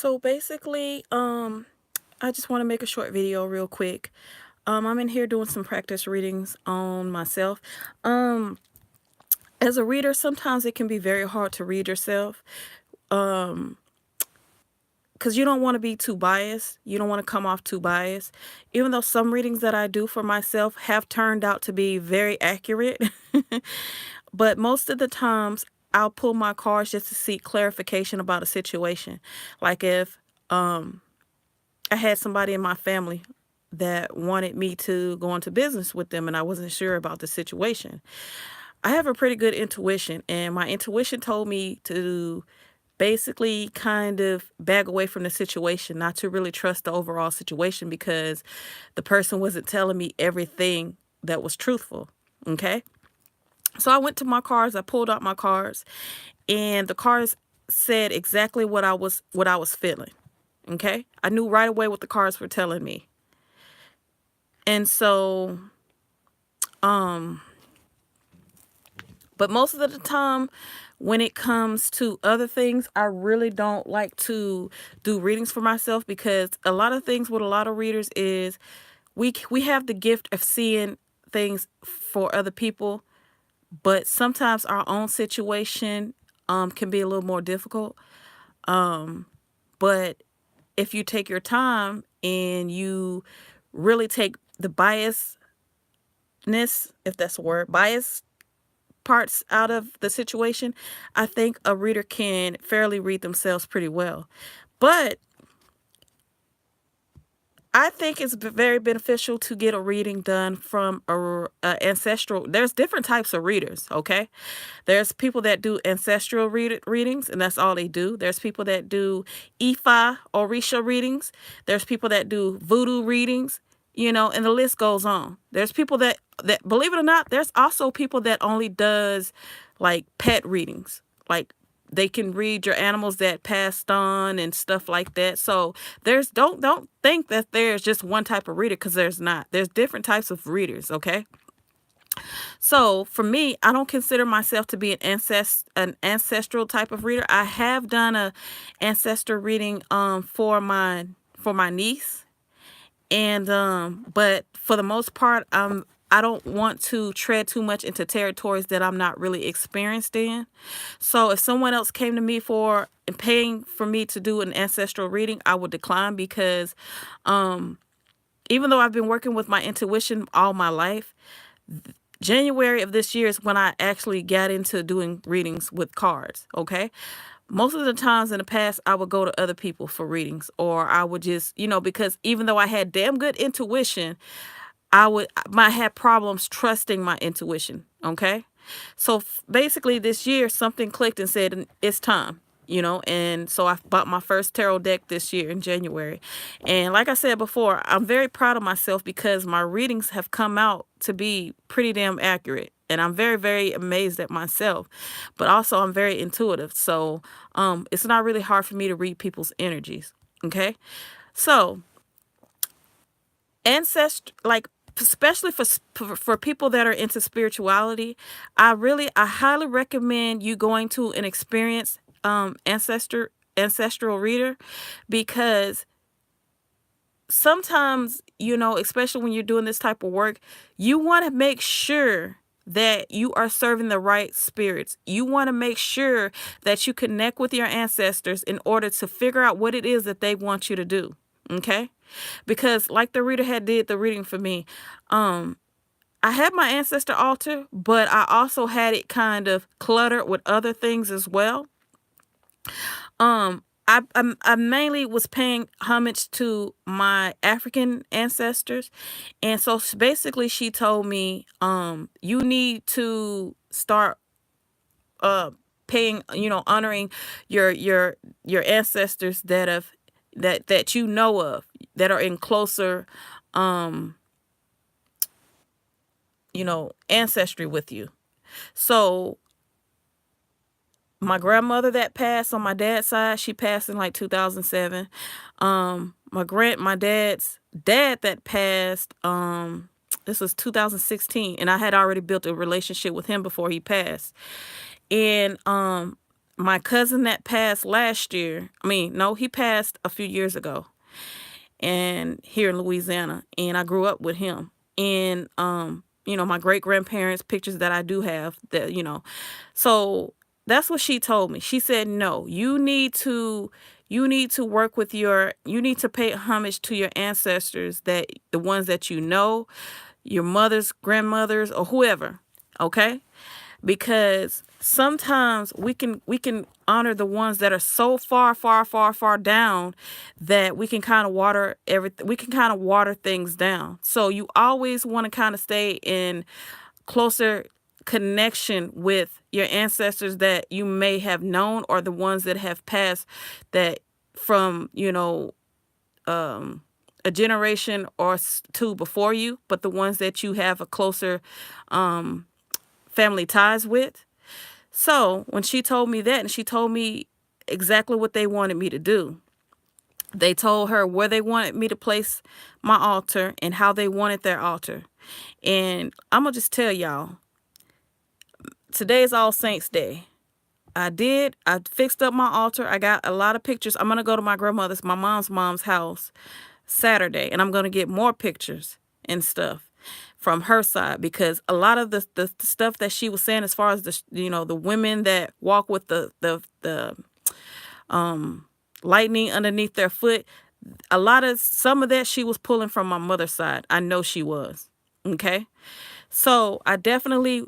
So basically, I just want to make a short video real quick. I'm in here doing some practice readings on myself. Um, as a reader, sometimes it can be very hard to read yourself. Um, because you don't want to be too biased. You don't want to come off too biased. Even though some readings that I do for myself have turned out to be very accurate. But most of the times I'll pull my cards just to seek clarification about a situation. Like if I had somebody in my family that wanted me to go into business with them and I wasn't sure about the situation. I have a pretty good intuition, and my intuition told me to basically kind of back away from the situation, not to really trust the overall situation because the person wasn't telling me everything that was truthful. Okay. So I went to my cards, I pulled out my cards, and the cards said exactly what I was feeling. Okay? I knew right away what the cards were telling me. And so but most of the time when it comes to other things, I really don't like to do readings for myself because a lot of things with a lot of readers is we have the gift of seeing things for other people, but sometimes our own situation can be a little more difficult. But if you take your time and you really take the biasness, if that's a word, bias parts out of the situation, I think a reader can fairly read themselves pretty well. But I think it's very beneficial to get a reading done from a ancestral. There's different types of readers, okay? There's people that do ancestral readings, and that's all they do. There's people that do Ifa or Orisha readings. There's people that do voodoo readings, and the list goes on. There's people that believe it or not, there's also people that only does like pet readings, like they can read your animals that passed on and stuff like that. So there's don't think that there's just one type of reader, because there's not. There's different types of readers, okay? So for me, I don't consider myself to be an ancestral type of reader. I have done a ancestor reading for my niece, and but for the most part, I don't want to tread too much into territories that I'm not really experienced in. So if someone else came to me for and paying for me to do an ancestral reading, I would decline because even though I've been working with my intuition all my life, January of this year is when I actually got into doing readings with cards, okay? Most of the times in the past, I would go to other people for readings, or I would just, because even though I had damn good intuition, I had problems trusting my intuition, okay? So basically this year something clicked and said it's time, and so I bought my first tarot deck this year in January. And like I said before, I'm very proud of myself because my readings have come out to be pretty damn accurate. And I'm very, very amazed at myself. But also I'm very intuitive. So it's not really hard for me to read people's energies. Okay. So ancestry, like, especially for people that are into spirituality, I highly recommend you going to an experienced ancestral reader, because sometimes, especially when you're doing this type of work, you want to make sure that you are serving the right spirits. You want to make sure that you connect with your ancestors in order to figure out what it is that they want you to do. Okay? Because like the reader had did the reading for me, I had my ancestor altar, but I also had it kind of cluttered with other things as well. I mainly was paying homage to my African ancestors, and so basically she told me, you need to start paying, honoring your ancestors that you know of, that are in closer ancestry with you. So my grandmother that passed on my dad's side, she passed in like 2007. My dad's dad that passed, this was 2016, and I had already built a relationship with him before he passed. And my cousin that passed last year, I mean, no, he passed a few years ago, and here in Louisiana, and I grew up with him. And my great grandparents, pictures that I do have, that. So that's what she told me. She said, "No, you need to work with you need to pay homage to your ancestors, that the ones that you know, your mothers, grandmothers, or whoever, okay? Because sometimes we can honor the ones that are so far, far, far, far down, that we can kind of water everything. We can kind of water things down. So you always want to kind of stay in closer connection with your ancestors that you may have known, or the ones that have passed, that from a generation or two before you, but the ones that you have a closer um, family ties with. So when she told me that, and she told me exactly what they wanted me to do, they told her where they wanted me to place my altar and how they wanted their altar. And I'm going to just tell y'all, today is All Saints Day. I fixed up my altar. I got a lot of pictures. I'm going to go to my mom's house Saturday, and I'm going to get more pictures and stuff from her side, because a lot of the stuff that she was saying, as far as the women that walk with the lightning underneath their foot, some of that she was pulling from my mother's side. I know she was. Okay. So I definitely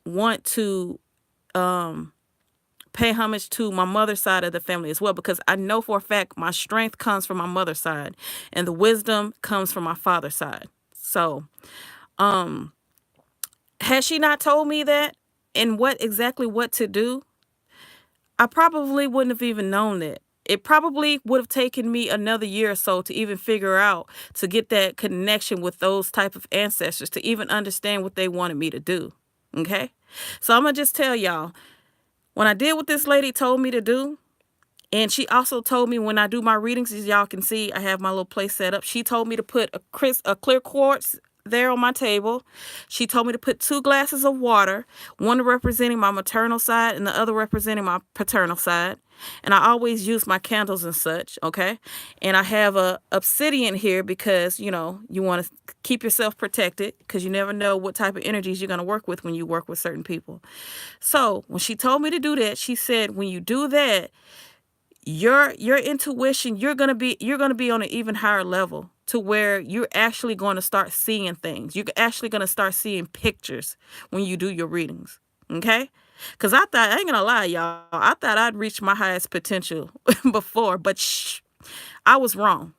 want to pay homage to my mother's side of the family as well, because I know for a fact my strength comes from my mother's side, and the wisdom comes from my father's side. So, had she not told me that and what to do, I probably wouldn't have even known it. It probably would have taken me another year or so to even figure out, to get that connection with those type of ancestors, to even understand what they wanted me to do. Okay? So I'm going to just tell y'all, when I did what this lady told me to do, and she also told me when I do my readings, as y'all can see, I have my little place set up. She told me to put a clear quartz there on my table. She told me to put 2 glasses of water, one representing my maternal side and the other representing my paternal side. And I always use my candles and such, okay? And I have a obsidian here because, you want to keep yourself protected, because you never know what type of energies you're going to work with when you work with certain people. So when she told me to do that, she said, when you do that, your intuition, you're gonna be on an even higher level, to where you're actually going to start seeing things. You're actually going to start seeing pictures when you do your readings. Okay? Because I ain't gonna lie, y'all, I thought I'd reached my highest potential before, but I was wrong.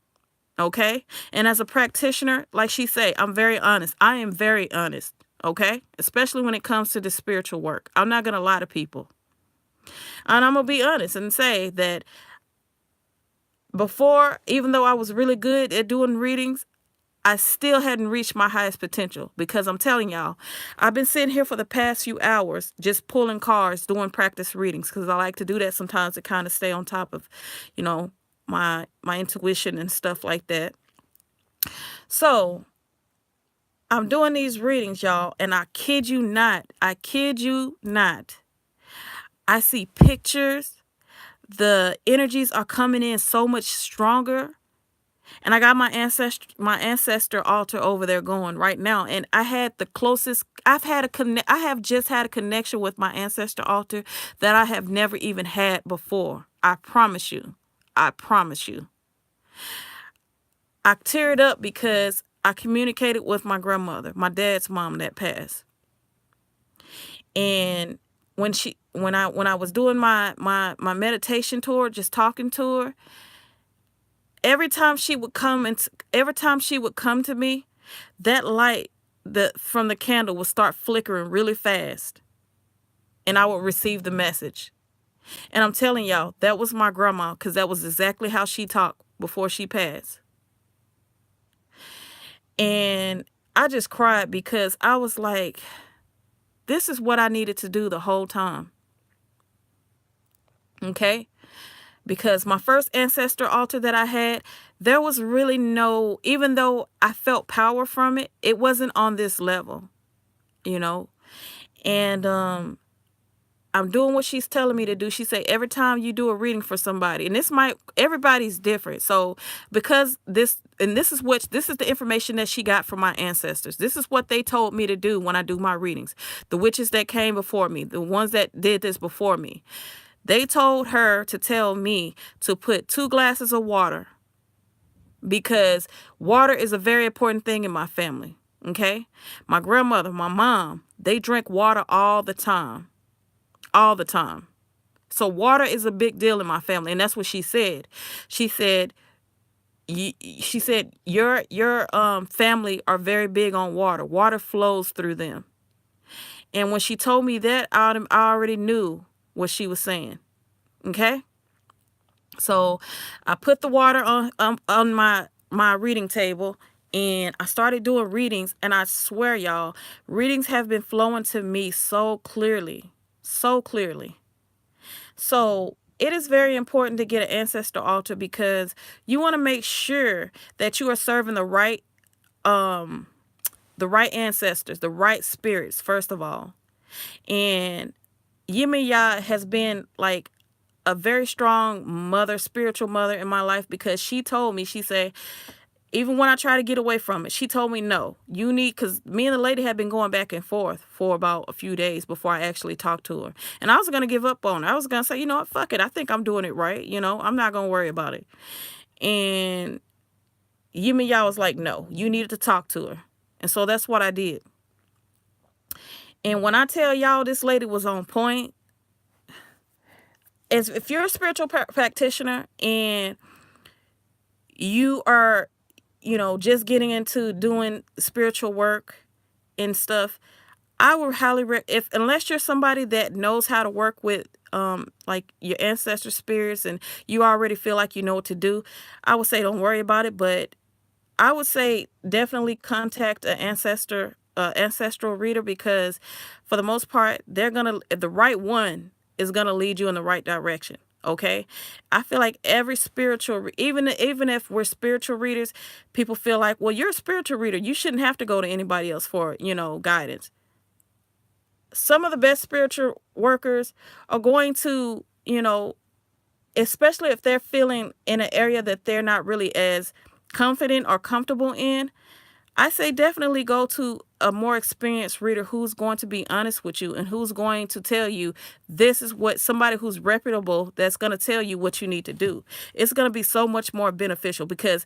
Okay? And as a practitioner, like she say, I'm very honest. I am very honest. Okay? Especially when it comes to the spiritual work. I'm not gonna lie to people. And I'm going to be honest and say that before, even though I was really good at doing readings, I still hadn't reached my highest potential, because I'm telling y'all, I've been sitting here for the past few hours just pulling cards, doing practice readings, because I like to do that sometimes to kind of stay on top of, my intuition and stuff like that. So I'm doing these readings, y'all, and I kid you not, I see pictures. The energies are coming in so much stronger. And I got my ancestor altar over there going right now. And I had the closest, I have just had a connection with my ancestor altar that I have never even had before. I promise you. I promise you. I teared up because I communicated with my grandmother, my dad's mom that passed. And when I was doing my meditation tour, just talking to her, every time she would come to me, that light from the candle would start flickering really fast, and I would receive the message. And I'm telling y'all, that was my grandma, because that was exactly how she talked before she passed. And I just cried, because I was like, this is what I needed to do the whole time. Okay? Because my first ancestor altar that I had, there was really no, even though I felt power from it, it wasn't on this level, And I'm doing what she's telling me to do. She said every time you do a reading for somebody, and everybody's different. So because this is the information that she got from my ancestors. This is what they told me to do when I do my readings. The witches that came before me, the ones that did this before me, they told her to tell me to put 2 glasses of water, because water is a very important thing in my family. Okay. My grandmother, my mom, they drink water all the time. All the time. So water is a big deal in my family, and that's what she said. She said, she said your family are very big on water. Water flows through them. And when she told me that, I already knew what she was saying. Okay. So I put the water on my reading table, and I started doing readings, and I swear, y'all, readings have been flowing to me so clearly. So clearly. So it is very important to get an ancestor altar, because you want to make sure that you are serving um the right ancestors, the right spirits, first of all. And Yemiya has been like a very strong mother, spiritual mother in my life, because she told me, she said, even when I try to get away from it, she told me, no, you need, because me and the lady had been going back and forth for about a few days before I actually talked to her. And I was going to give up on her. I was going to say, you know what, fuck it. I think I'm doing it right. I'm not going to worry about it. And Yemiya was like, no, you needed to talk to her. And so that's what I did. And when I tell y'all this lady was on point, as if you're a spiritual practitioner and you are, just getting into doing spiritual work and stuff, I would highly unless you're somebody that knows how to work with like your ancestor spirits, and you already feel like you know what to do, I would say don't worry about it. But I would say definitely contact an ancestral reader, because for the most part, the right one is gonna lead you in the right direction. Okay. I feel like every spiritual, even if we're spiritual readers, people feel like, well, you're a spiritual reader, you shouldn't have to go to anybody else for, guidance. Some of the best spiritual workers are going to, especially if they're feeling in an area that they're not really as confident or comfortable in, I say definitely go to a more experienced reader who's going to be honest with you, and who's going to tell you this is what, somebody who's reputable, that's going to tell you what you need to do. It's going to be so much more beneficial, because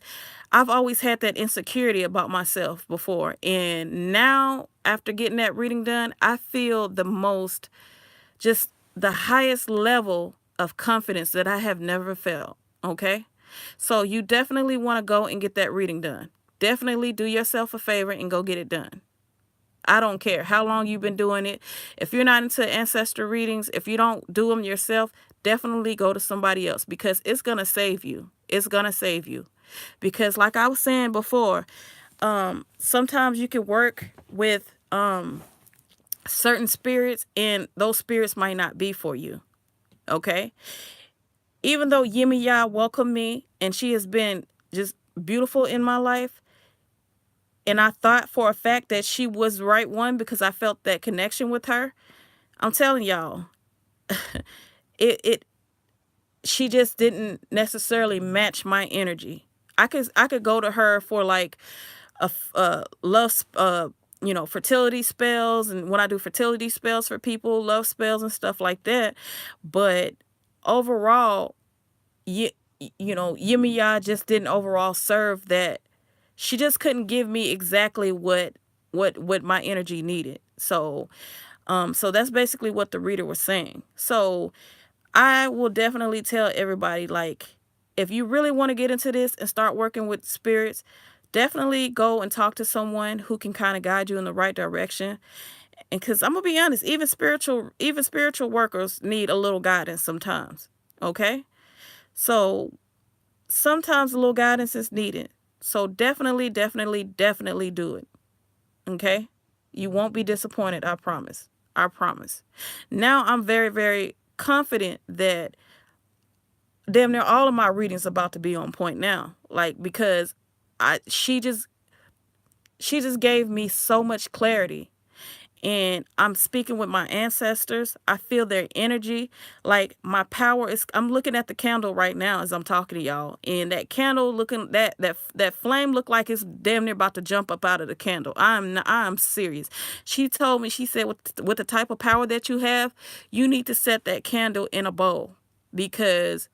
I've always had that insecurity about myself before. And now, after getting that reading done, I feel just the highest level of confidence that I have never felt. Okay. So you definitely want to go and get that reading done. Definitely do yourself a favor and go get it done. I don't care how long you've been doing it. If you're not into ancestor readings, if you don't do them yourself, definitely go to somebody else, because it's going to save you. It's going to save you. Because like I was saying before, sometimes you can work with certain spirits, and those spirits might not be for you. Okay? Even though Yemiya welcomed me and she has been just beautiful in my life, and I thought for a fact that she was the right one because I felt that connection with her, I'm telling y'all, it she just didn't necessarily match my energy. I could go to her for like love fertility spells, and when I do fertility spells for people, love spells and stuff like that, but overall, Yemiya just didn't overall serve that. She just couldn't give me exactly what my energy needed. So that's basically what the reader was saying. So I will definitely tell everybody, like, if you really want to get into this and start working with spirits, definitely go and talk to someone who can kind of guide you in the right direction. And because I'm gonna be honest, even spiritual workers need a little guidance sometimes. Okay. So sometimes a little guidance is needed. So definitely, definitely, definitely do it. Okay? You won't be disappointed, I promise. I promise. Now I'm very, very confident that damn near all of my readings about to be on point now. Like, because she just gave me so much clarity. and I'm speaking with my ancestors. I feel their energy. Like my power is, I'm looking at the candle right now as I'm talking to y'all. And that candle looking, that flame look like it's damn near about to jump up out of the candle. I'm serious. She told me, she said, with the type of power that you have, you need to set that candle in a bowl, because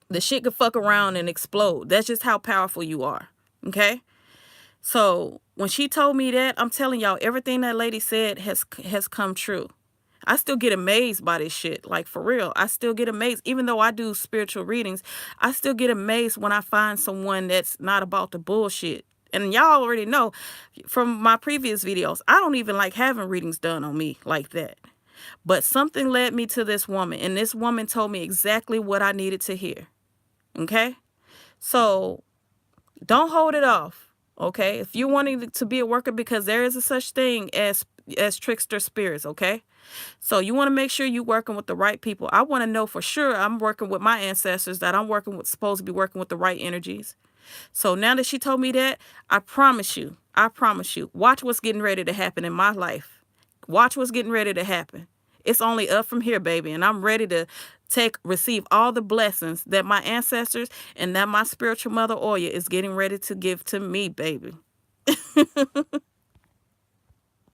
the shit could fuck around and explode. That's just how powerful you are. Okay? So when she told me that, I'm telling y'all, everything that lady said has come true. I still get amazed by this shit. Like, for real. I still get amazed. Even though I do spiritual readings, I still get amazed when I find someone that's not about the bullshit. And y'all already know from my previous videos, I don't even like having readings done on me like that. But something led me to this woman, and this woman told me exactly what I needed to hear. Okay? So don't hold it off. Okay? If you're wanting to be a worker, because there is a such thing as trickster spirits, okay? So you want to make sure you're working with the right people. I want to know for sure I'm working with my ancestors, that I'm working with, supposed to be working with the right energies. So now that she told me that, I promise you, watch what's getting ready to happen in my life. Watch what's getting ready to happen. It's only up from here, baby. And I'm ready to receive all the blessings that my ancestors and that my spiritual mother Oya is getting ready to give to me, baby.